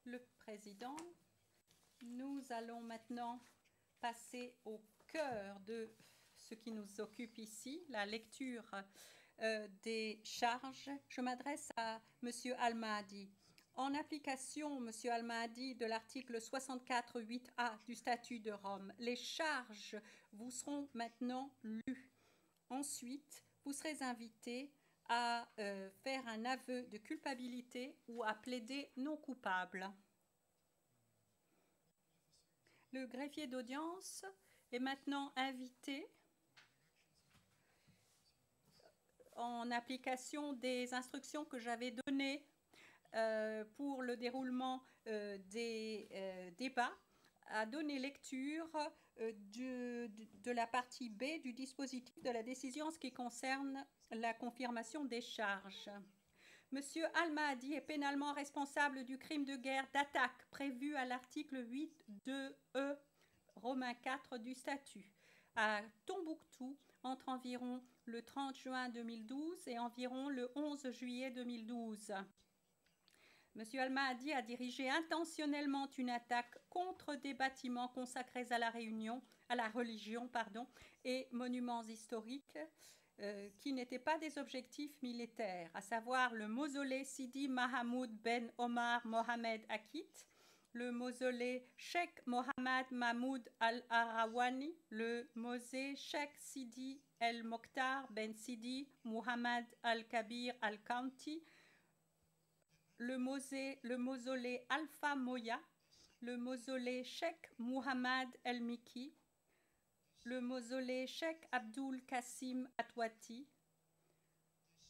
le Président. Nous allons maintenant passer au cœur de ce qui nous occupe ici, la lecture des charges. Je m'adresse à M. Al-Mahdi. En application, M. Al-Mahdi, de l'article 64.8a du statut de Rome, les charges vous seront maintenant lues. Ensuite, vous serez invité à faire un aveu de culpabilité ou à plaider non coupable. Le greffier d'audience est maintenant invité, en application des instructions que j'avais données pour le déroulement des débats, à donner lecture de la partie B du dispositif de la décision en ce qui concerne la confirmation des charges. Monsieur Al-Mahdi est pénalement responsable du crime de guerre d'attaque prévu à l'article 8.2e Romain 4 du statut à Tombouctou entre environ le 30 juin 2012 et environ le 11 juillet 2012. Monsieur Al-Mahdi a dirigé intentionnellement une attaque contre des bâtiments consacrés à la religion, et monuments historiques qui n'étaient pas des objectifs militaires, à savoir le mausolée Sidi Mahamoud Ben Omar Mohamed Akit, le mausolée Sheikh Mohamed Mahmoud Al-Arawani, le mausolée Sheikh Sidi El Mokhtar Ben Sidi Mohamed Al-Kabir Al-Kanti, le mausolée Alpha Moya, le mausolée Sheikh Mohamed El-Miki, le mausolée Sheikh Abdul Kassim Atwati,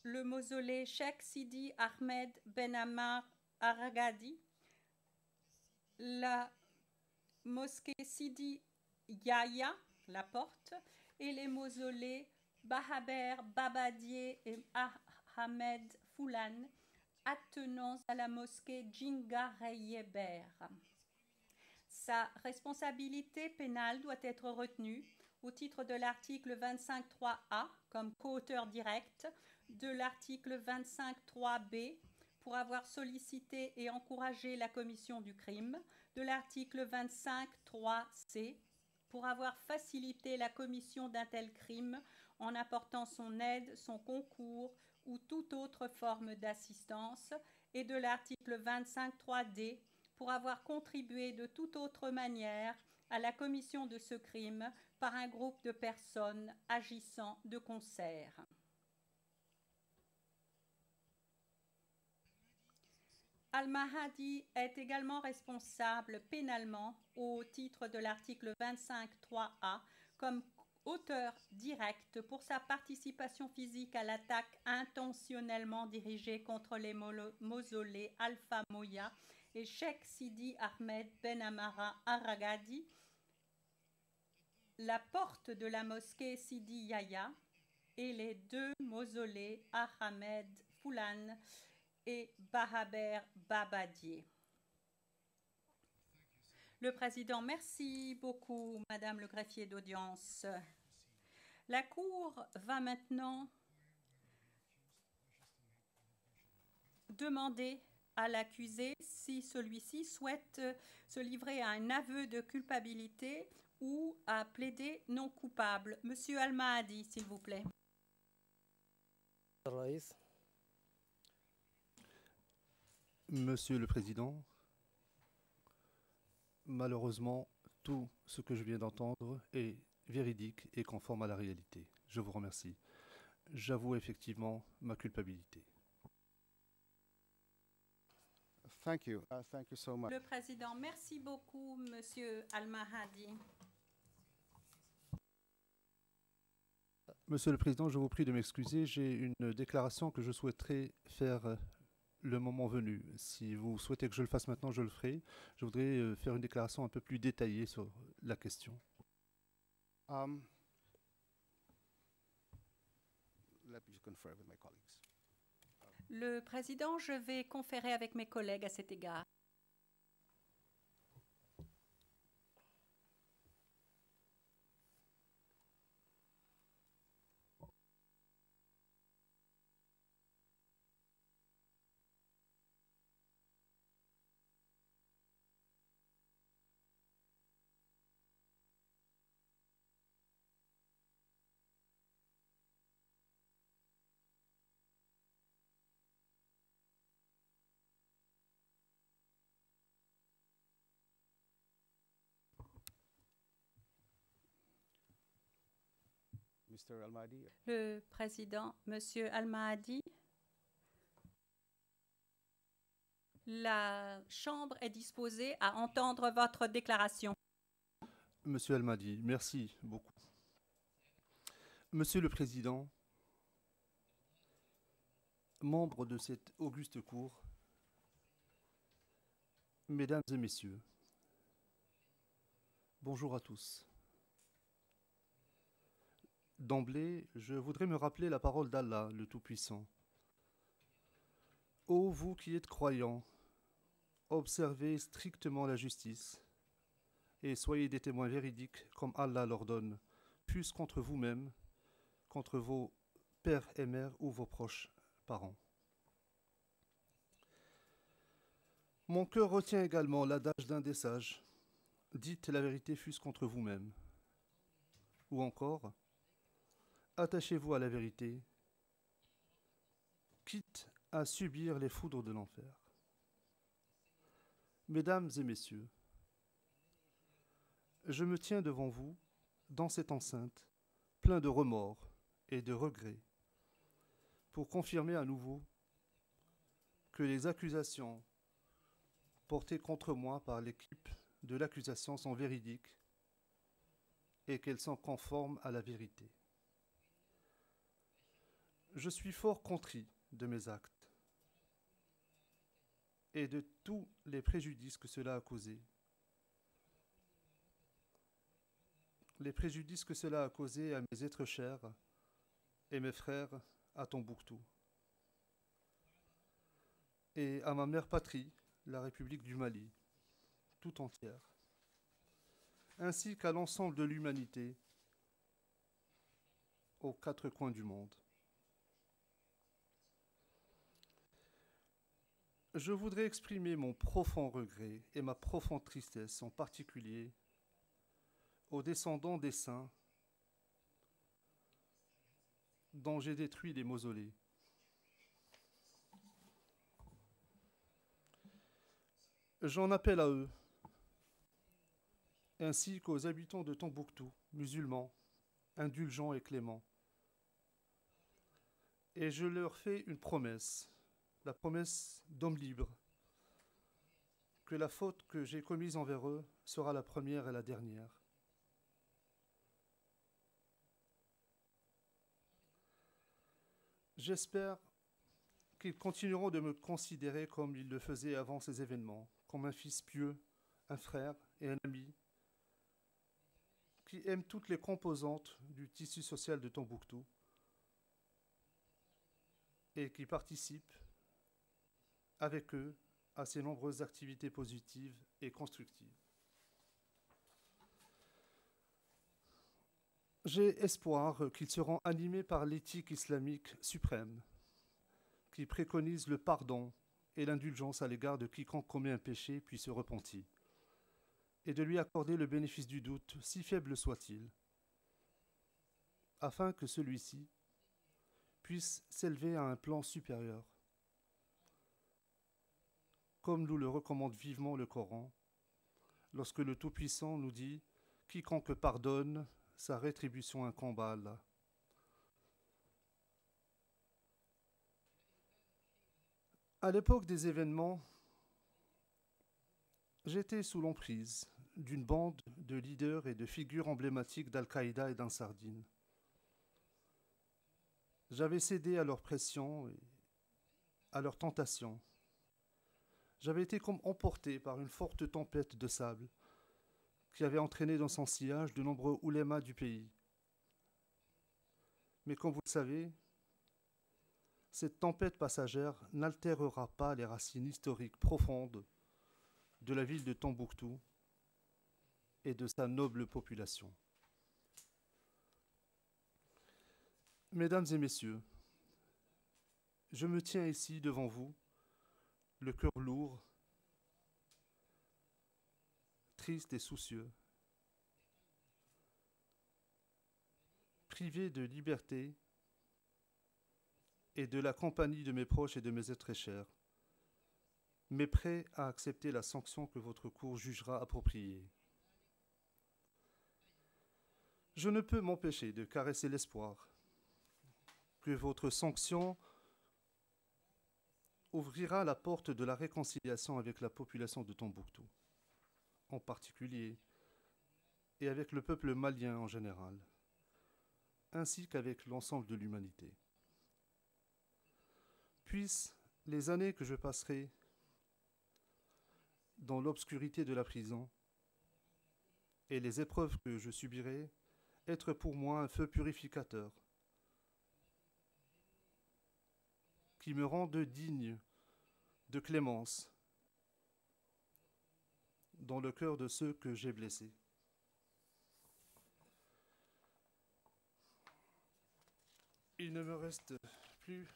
le mausolée Sheikh Sidi Ahmed Ben Ammar Aragadi, la mosquée Sidi Yahya, la porte, et les mausolées Bahaber, Babadier et Ahmed Foulan, attenant à la mosquée Djingareyeber. Sa responsabilité pénale doit être retenue au titre de l'article 25.3a comme coauteur direct, de l'article 25.3b pour avoir sollicité et encouragé la commission du crime, de l'article 25.3c pour avoir facilité la commission d'un tel crime en apportant son aide, son concours ou toute autre forme d'assistance, et de l'article 25.3d pour avoir contribué de toute autre manière à la commission de ce crime par un groupe de personnes agissant de concert. Al-Mahdi est également responsable pénalement au titre de l'article 25.3a comme auteur direct pour sa participation physique à l'attaque intentionnellement dirigée contre les mausolées Alpha Moya et Sheikh Sidi Ahmed Ben Ammar Aragadi, la porte de la mosquée Sidi Yahya et les deux mausolées Ahmed Foulan et Bahaber Babadier. Le Président, merci beaucoup, Madame le greffier d'audience. La Cour va maintenant demander à l'accusé si celui-ci souhaite se livrer à un aveu de culpabilité ou à plaider non coupable. Monsieur Al-Mahdi, s'il vous plaît. Monsieur le Président, malheureusement, tout ce que je viens d'entendre est véridique et conforme à la réalité. Je vous remercie. J'avoue effectivement ma culpabilité. Thank you so much. Le Président, merci beaucoup, Monsieur Al-Mahdi. Monsieur le Président, je vous prie de m'excuser. J'ai une déclaration que je souhaiterais faire le moment venu. Si vous souhaitez que je le fasse maintenant, je le ferai. Je voudrais faire une déclaration un peu plus détaillée sur la question. Let me confer with my colleagues. Le Président, je vais conférer avec mes collègues à cet égard. Mr. Al-Mahdi. Le président, Monsieur Al-Mahdi, la Chambre est disposée à entendre votre déclaration. Monsieur Al-Mahdi, merci beaucoup. Monsieur le Président, membres de cette auguste cour, Mesdames et Messieurs, bonjour à tous. D'emblée, je voudrais me rappeler la parole d'Allah, le Tout-Puissant. Ô vous qui êtes croyants, observez strictement la justice et soyez des témoins véridiques comme Allah l'ordonne, fût-ce contre vous-même, contre vos pères et mères ou vos proches parents. Mon cœur retient également l'adage d'un des sages, dites la vérité fût-ce contre vous-même. Ou encore, attachez-vous à la vérité, quitte à subir les foudres de l'enfer. Mesdames et messieurs, je me tiens devant vous, dans cette enceinte, plein de remords et de regrets, pour confirmer à nouveau que les accusations portées contre moi par l'équipe de l'accusation sont véridiques et qu'elles sont conformes à la vérité. Je suis fort contrit de mes actes et de tous les préjudices que cela a causés. Les préjudices que cela a causés à mes êtres chers et mes frères à Tombouctou, et à ma mère patrie, la République du Mali, tout entière, ainsi qu'à l'ensemble de l'humanité aux quatre coins du monde. Je voudrais exprimer mon profond regret et ma profonde tristesse, en particulier aux descendants des saints dont j'ai détruit les mausolées. J'en appelle à eux, ainsi qu'aux habitants de Tombouctou, musulmans, indulgents et cléments. Et je leur fais une promesse, la promesse d'homme libre, que la faute que j'ai commise envers eux sera la première et la dernière. J'espère qu'ils continueront de me considérer comme ils le faisaient avant ces événements, comme un fils pieux, un frère et un ami, qui aime toutes les composantes du tissu social de Tombouctou et qui participe avec eux à ces nombreuses activités positives et constructives. J'ai espoir qu'ils seront animés par l'éthique islamique suprême, qui préconise le pardon et l'indulgence à l'égard de quiconque commet un péché puis se repentit, et de lui accorder le bénéfice du doute, si faible soit-il, afin que celui-ci puisse s'élever à un plan supérieur, comme nous le recommande vivement le Coran, lorsque le Tout-Puissant nous dit « Quiconque pardonne, sa rétribution incombe à Allah ». À l'époque des événements, j'étais sous l'emprise d'une bande de leaders et de figures emblématiques d'Al-Qaïda et d'Ansardine. J'avais cédé à leurs pressions et à leurs tentations. J'avais été comme emporté par une forte tempête de sable qui avait entraîné dans son sillage de nombreux oulémas du pays. Mais comme vous le savez, cette tempête passagère n'altérera pas les racines historiques profondes de la ville de Tombouctou et de sa noble population. Mesdames et messieurs, je me tiens ici devant vous, le cœur lourd, triste et soucieux, privé de liberté et de la compagnie de mes proches et de mes êtres chers, mais prêt à accepter la sanction que votre cour jugera appropriée. Je ne peux m'empêcher de caresser l'espoir que votre sanction ouvrira la porte de la réconciliation avec la population de Tombouctou, en particulier, et avec le peuple malien en général, ainsi qu'avec l'ensemble de l'humanité. Puissent les années que je passerai dans l'obscurité de la prison et les épreuves que je subirai être pour moi un feu purificateur qui me rende digne de clémence dans le cœur de ceux que j'ai blessés. Il ne me reste plus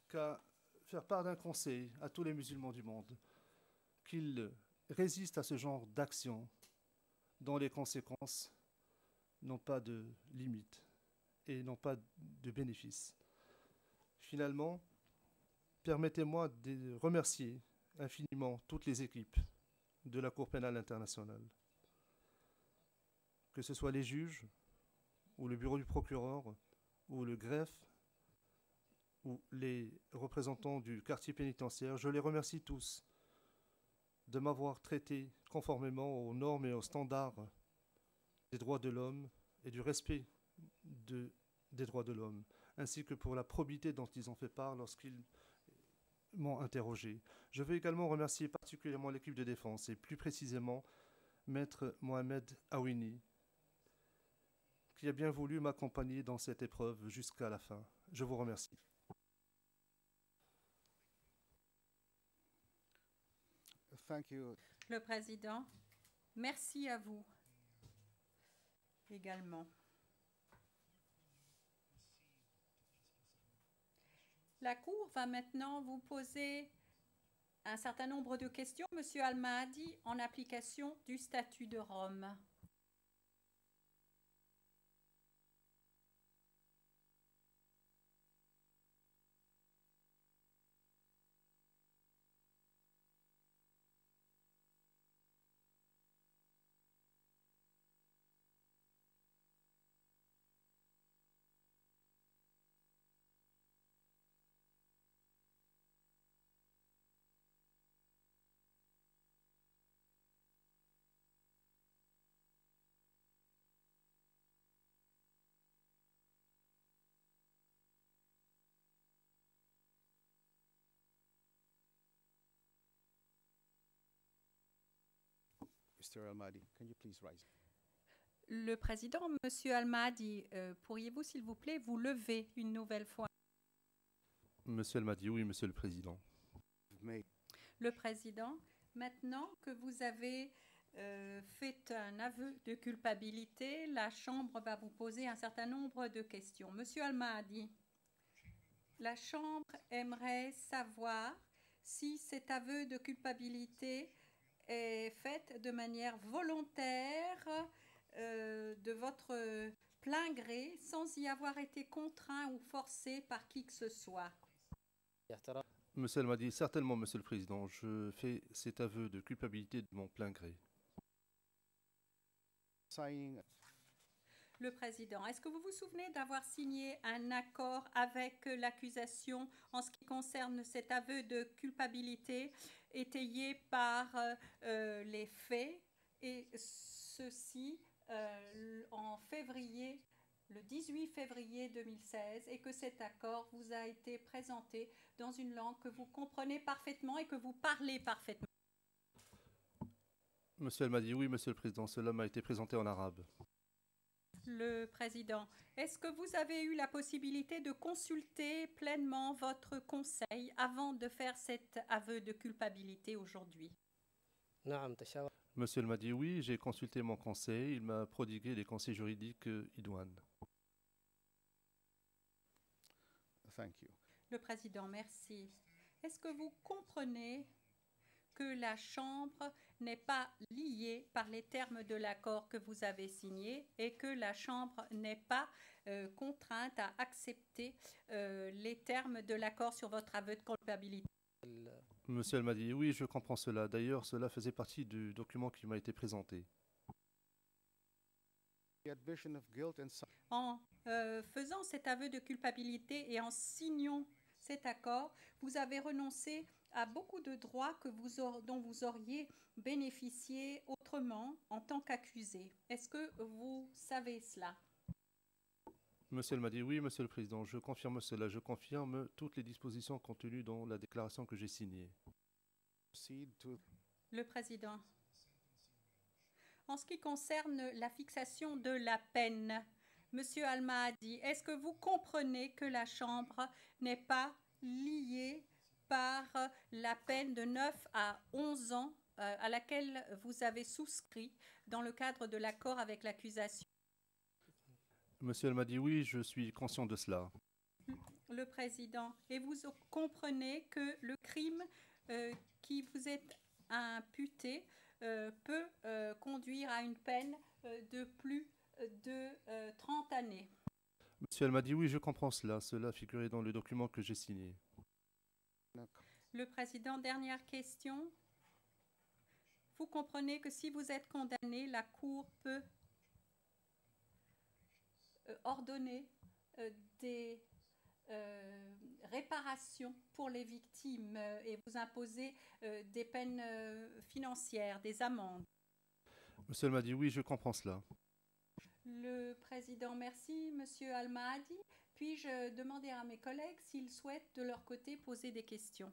qu'à faire part d'un conseil à tous les musulmans du monde, qu'ils résistent à ce genre d'action dont les conséquences n'ont pas de limite et n'ont pas de bénéfice. Finalement, permettez-moi de remercier infiniment toutes les équipes de la Cour pénale internationale, que ce soit les juges, ou le bureau du procureur, ou le greffe, ou les représentants du quartier pénitentiaire. Je les remercie tous de m'avoir traité conformément aux normes et aux standards des droits de l'homme et du respect des droits de l'homme, ainsi que pour la probité dont ils ont fait part lorsqu'ils m'ont interrogé. Je veux également remercier particulièrement l'équipe de défense et plus précisément Maître Mohamed Awini, qui a bien voulu m'accompagner dans cette épreuve jusqu'à la fin. Je vous remercie. Thank you. Le président, merci à vous également. La Cour va maintenant vous poser un certain nombre de questions, Monsieur Al-Mahdi, en application du statut de Rome. Mr. Al-Mahdi, can you please rise? Le président, Monsieur Al-Mahdi, pourriez-vous, s'il vous plaît, vous lever une nouvelle fois? Monsieur Al-Mahdi, oui, Monsieur le Président. Le président, maintenant que vous avez fait un aveu de culpabilité, la Chambre va vous poser un certain nombre de questions. Monsieur Al-Mahdi, la Chambre aimerait savoir si cet aveu de culpabilité est fait de manière volontaire, de votre plein gré, sans y avoir été contraint ou forcé par qui que ce soit. Monsieur Al-Mahdi, certainement, Monsieur le Président, je fais cet aveu de culpabilité de mon plein gré. Signing. Le président, est-ce que vous vous souvenez d'avoir signé un accord avec l'accusation en ce qui concerne cet aveu de culpabilité étayé par les faits, et ceci en février, le 18 février 2016, et que cet accord vous a été présenté dans une langue que vous comprenez parfaitement et que vous parlez parfaitement? Monsieur Al-Mahdi, oui, Monsieur le Président, cela m'a été présenté en arabe. Le président, est-ce que vous avez eu la possibilité de consulter pleinement votre conseil avant de faire cet aveu de culpabilité aujourd'hui? Monsieur Al-Mahdi, oui, j'ai consulté mon conseil, il m'a prodigué les conseils juridiques idoines. Thank you. Le président, merci. Est-ce que vous comprenez que la Chambre n'est pas liée par les termes de l'accord que vous avez signé et que la Chambre n'est pas contrainte à accepter les termes de l'accord sur votre aveu de culpabilité? Monsieur Al-Mahdi, oui, je comprends cela. D'ailleurs, cela faisait partie du document qui m'a été présenté. the admission of guilt and En faisant cet aveu de culpabilité et en signant cet accord, vous avez renoncé à beaucoup de droits dont vous auriez bénéficié autrement en tant qu'accusé. Est-ce que vous savez cela? Monsieur Al-Mahdi, oui, Monsieur le Président, je confirme cela. Je confirme toutes les dispositions contenues dans la déclaration que j'ai signée. proceed to Le Président. En ce qui concerne la fixation de la peine, Monsieur Al-Mahdi, est-ce que vous comprenez que la Chambre n'est pas liée par la peine de 9 à 11 ans à laquelle vous avez souscrit dans le cadre de l'accord avec l'accusation? Monsieur Al-Mahdi, oui, je suis conscient de cela. Le Président, et vous comprenez que le crime qui vous est imputé peut conduire à une peine de plus de 30 années. Monsieur Al-Mahdi, oui, je comprends cela. Cela figurait dans le document que j'ai signé. Le Président, dernière question. Vous comprenez que si vous êtes condamné, la Cour peut ordonner des réparations pour les victimes et vous imposer des peines financières, des amendes. Monsieur Al-Mahdi, oui, je comprends cela. Le Président, merci. Monsieur Al-Mahdi, puis-je demander à mes collègues s'ils souhaitent de leur côté poser des questions?